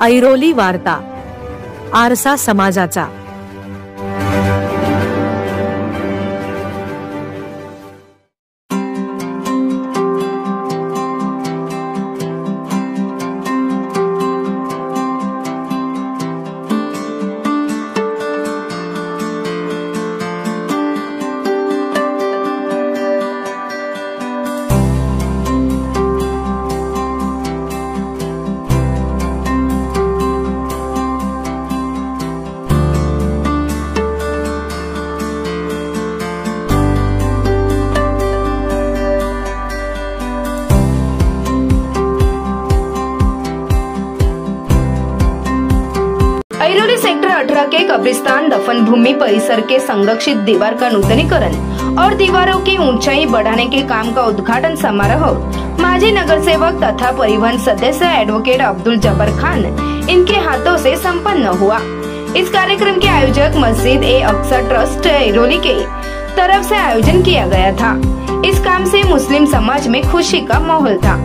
ऐरोली वार्ता, आरसा समाजाचा। ऐरोली सेक्टर 18 के कब्रिस्तान दफन भूमि परिसर के संरक्षित दीवार का नूतनीकरण और दीवारों की ऊंचाई बढ़ाने के काम का उद्घाटन समारोह माजी नगर सेवक तथा परिवहन सदस्य एडवोकेट अब्दुल जब्बार खान इनके हाथों से संपन्न हुआ। इस कार्यक्रम के आयोजक मस्जिद ए अक्सा ट्रस्ट ऐरोली के तरफ से आयोजन किया गया था। इस काम से मुस्लिम समाज में खुशी का माहौल था।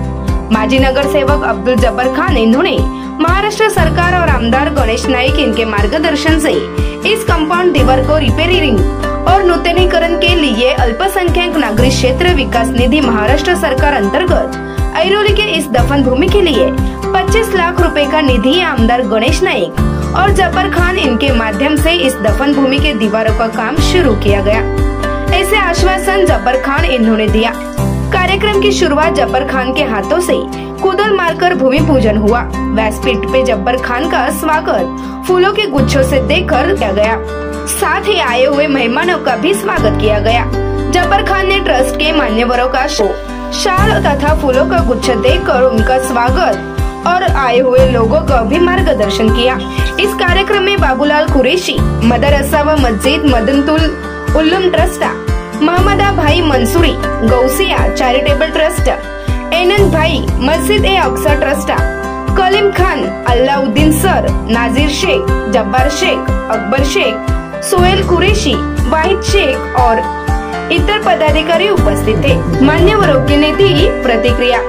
माजी नगर सेवक अब्दुल जब्बार खान इन्होंने महाराष्ट्र सरकार और आमदार गणेश नाईक इनके मार्गदर्शन से इस कंपाउंड दीवार को रिपेयरिंग और नूतनीकरण के लिए अल्पसंख्यक नागरिक क्षेत्र विकास निधि महाराष्ट्र सरकार अंतर्गत ऐरोली के इस दफन भूमि के लिए 25 लाख रुपए का निधि आमदार गणेश नाईक और जब्बार खान इनके माध्यम से इस दफन भूमि के दीवारों का काम शुरू किया गया, ऐसे आश्वासन जब्बार खान इन्होंने दिया। कार्यक्रम की शुरुआत जब्बार खान के हाथों से कुदल मारकर भूमि पूजन हुआ। व्यासपीठ पे जब्बार खान का स्वागत फूलों के गुच्छों से देकर किया गया, साथ ही आए हुए मेहमानों का भी स्वागत किया गया। जब्बार खान ने ट्रस्ट के मान्यवरों का शाल तथा फूलों का गुच्छा देकर उनका स्वागत और आए हुए लोगों का भी मार्गदर्शन किया। इस कार्यक्रम में बाबूलाल कुरैशी, मदरसा व मस्जिद मदनतुल उल्लुम ट्रस्ट, मोहम्मदा भाई मंसूरी, गौसिया चैरिटेबल ट्रस्ट, एनन भाई, मस्जिद ए अक्सा ट्रस्ट, कलीम खान, अल्लाउद्दीन सर, नाजिर शेख, जब्बार शेख, अकबर शेख, सोहेल कुरैशी, वाहिद शेख और इतर पदाधिकारी उपस्थित थे। मान्यवरों की ने दी प्रतिक्रिया।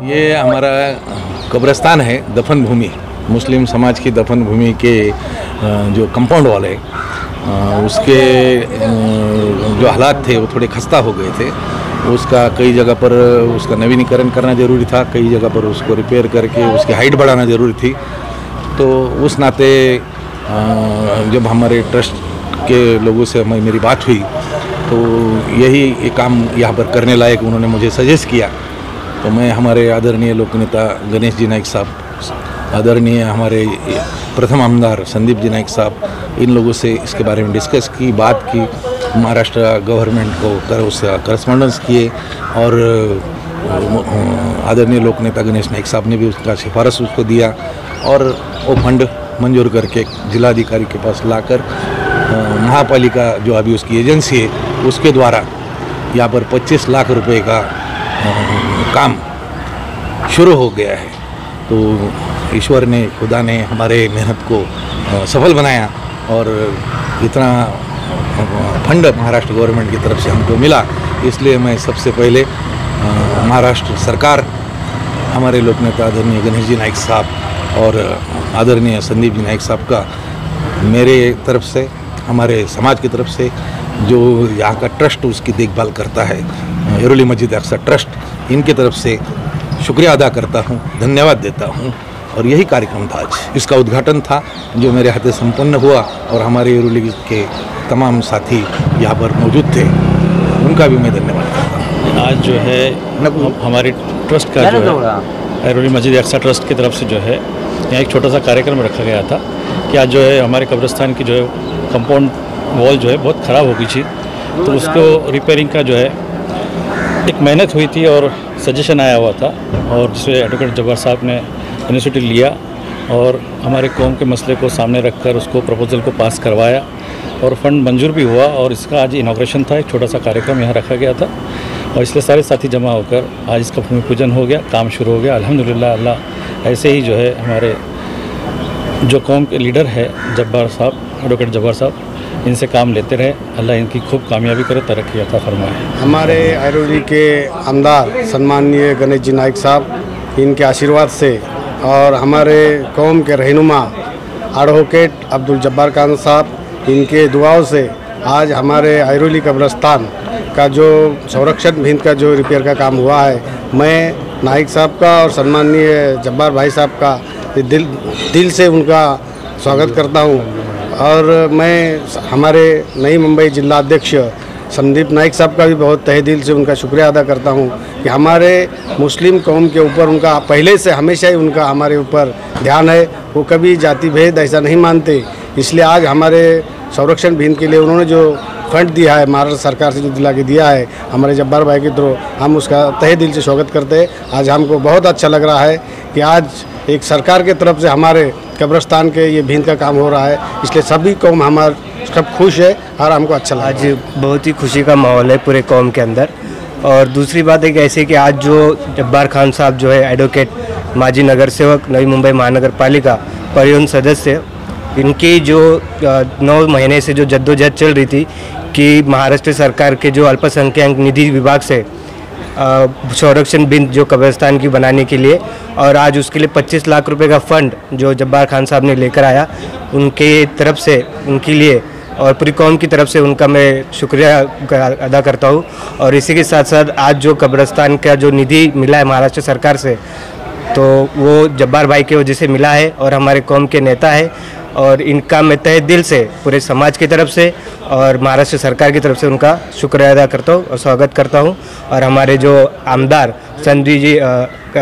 ये हमारा कब्रिस्तान है, दफन भूमि, मुस्लिम समाज की दफन भूमि के जो कंपाउंड वॉल है उसके जो हालात थे वो थोड़े खस्ता हो गए थे। उसका कई जगह पर उसका नवीनीकरण करना ज़रूरी था, कई जगह पर उसको रिपेयर करके उसकी हाइट बढ़ाना ज़रूरी थी। तो उस नाते जब हमारे ट्रस्ट के लोगों से मेरी बात हुई तो यही काम यहाँ पर करने लायक उन्होंने मुझे सजेस्ट किया। तो मैं हमारे आदरणीय लोकनेता गणेश जी नाईक साहब, आदरणीय हमारे प्रथम आमदार संदीप जी नाईक साहब, इन लोगों से इसके बारे में डिस्कस की, बात की, महाराष्ट्र गवर्नमेंट को उससे करस्पॉन्डेंस किए और आदरणीय लोकनेता गणेश नाईक साहब ने भी उसका सिफारिश उसको दिया और वो फंड मंजूर करके जिलाधिकारी के पास लाकर महापालिका जो अभी उसकी एजेंसी है उसके द्वारा यहाँ पर 25 लाख रुपए का काम शुरू हो गया है। तो ईश्वर ने, खुदा ने हमारे मेहनत को सफल बनाया और इतना फंड महाराष्ट्र गवर्नमेंट की तरफ से हमको मिला। इसलिए मैं सबसे पहले महाराष्ट्र सरकार, हमारे लोकनेता आदरणीय गणेश जी नाईक साहब और आदरणीय संदीप जी नाईक साहब का मेरे तरफ से, हमारे समाज की तरफ से, जो यहाँ का ट्रस्ट उसकी देखभाल करता है, ऐरोली मस्जिद अक्सा ट्रस्ट, इनके तरफ से शुक्रिया अदा करता हूँ, धन्यवाद देता हूँ। और यही कार्यक्रम था आज, इसका उद्घाटन था जो मेरे हाथ संपन्न हुआ और हमारे ऐरोली के तमाम साथी यहाँ पर मौजूद थे, उनका भी मैं धन्यवाद करता हूँ। आज जो है हमारे ट्रस्ट का जो है ऐरोली मस्जिद अक्सा ट्रस्ट की तरफ से जो है यहाँ एक छोटा सा कार्यक्रम रखा गया था कि आज जो है हमारे कब्रिस्तान की जो है कंपाउंड वॉल जो है बहुत ख़राब हो गई थी, तो उसको रिपेयरिंग का जो है एक मेहनत हुई थी और सजेशन आया हुआ था, और जिसे एडवोकेट जब्बार साहब ने इनिशिएटिव लिया और हमारे कौम के मसले को सामने रखकर उसको प्रपोजल को पास करवाया और फंड मंजूर भी हुआ। और इसका आज इनॉग्रेशन था, एक छोटा सा कार्यक्रम यहाँ रखा गया था और इसलिए सारे साथी जमा होकर आज इसका भूमि पूजन हो गया, काम शुरू हो गया। अल्हम्दुलिल्लाह, अल्लाह ऐसे ही जो है हमारे जो कौम के लीडर है जब्बार साहब, एडवोकेट जब्बार साहब, इनसे काम लेते रहे। अल्लाह इनकी खूब कामयाबी करे, तरक्की अता फरमाए। हमारे ऐरोली के आमदार सन्माननीय गणेश जी नाइक साहब, इनके आशीर्वाद से और हमारे कौम के रहनुमा एडवोकेट अब्दुल जब्बार खान साहब, इनके दुआओं से आज हमारे ऐरोली कब्रिस्तान का जो संरक्षण भिंत का जो रिपेयर का काम हुआ है, मैं नाइक साहब का और सन्माननीय जब्बार भाई साहब का दिल से उनका स्वागत करता हूं। और मैं हमारे नई मुंबई जिला अध्यक्ष संदीप नाइक साहब का भी बहुत तहे दिल से उनका शुक्रिया अदा करता हूं कि हमारे मुस्लिम कौम के ऊपर उनका पहले से हमेशा ही उनका हमारे ऊपर ध्यान है। वो कभी जाति भेद ऐसा नहीं मानते, इसलिए आज हमारे संरक्षण भिंत के लिए उन्होंने जो फंड दिया है, महाराष्ट्र सरकार से जो दिला के दिया है हमारे जब्बार भाई के थ्रू, हम उसका तहे दिल से स्वागत करते हैं। आज हमको बहुत अच्छा लग रहा है कि आज एक सरकार के तरफ से हमारे कब्रिस्तान के ये भिंत का काम हो रहा है, इसलिए सभी कौम हमारे सब खुश है और हमको अच्छा लगा। आज बहुत ही खुशी का माहौल है पूरे कौम के अंदर। और दूसरी बात है कि ऐसे कि आज जो जब्बार खान साहब जो है एडवोकेट, माजी नगर सेवक, नई मुंबई महानगर पालिका परिवहन सदस्य, इनकी जो 9 महीने से जो जद्दोजहद चल रही थी कि महाराष्ट्र सरकार के जो अल्पसंख्यक निधि विभाग से संरक्षण भिंत जो कब्रिस्तान की बनाने के लिए, और आज उसके लिए 25 लाख रुपए का फंड जो जब्बार खान साहब ने लेकर आया, उनके तरफ से उनके लिए और पूरी कौम की तरफ से उनका मैं शुक्रिया अदा करता हूँ। और इसी के साथ साथ आज जो कब्रिस्तान का जो निधि मिला है महाराष्ट्र सरकार से, तो वो जब्बार भाई की वजह से मिला है और हमारे कौम के नेता है, और इनका मैं तहे दिल से पूरे समाज की तरफ से और महाराष्ट्र सरकार की तरफ से उनका शुक्रिया अदा करता हूँ और स्वागत करता हूँ। और हमारे जो आमदार संजय जी,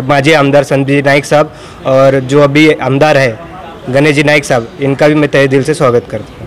माजी आमदार संजय नाइक साहब और जो अभी आमदार है गणेश जी नाइक साहब, इनका भी मैं तहे दिल से स्वागत करता हूँ।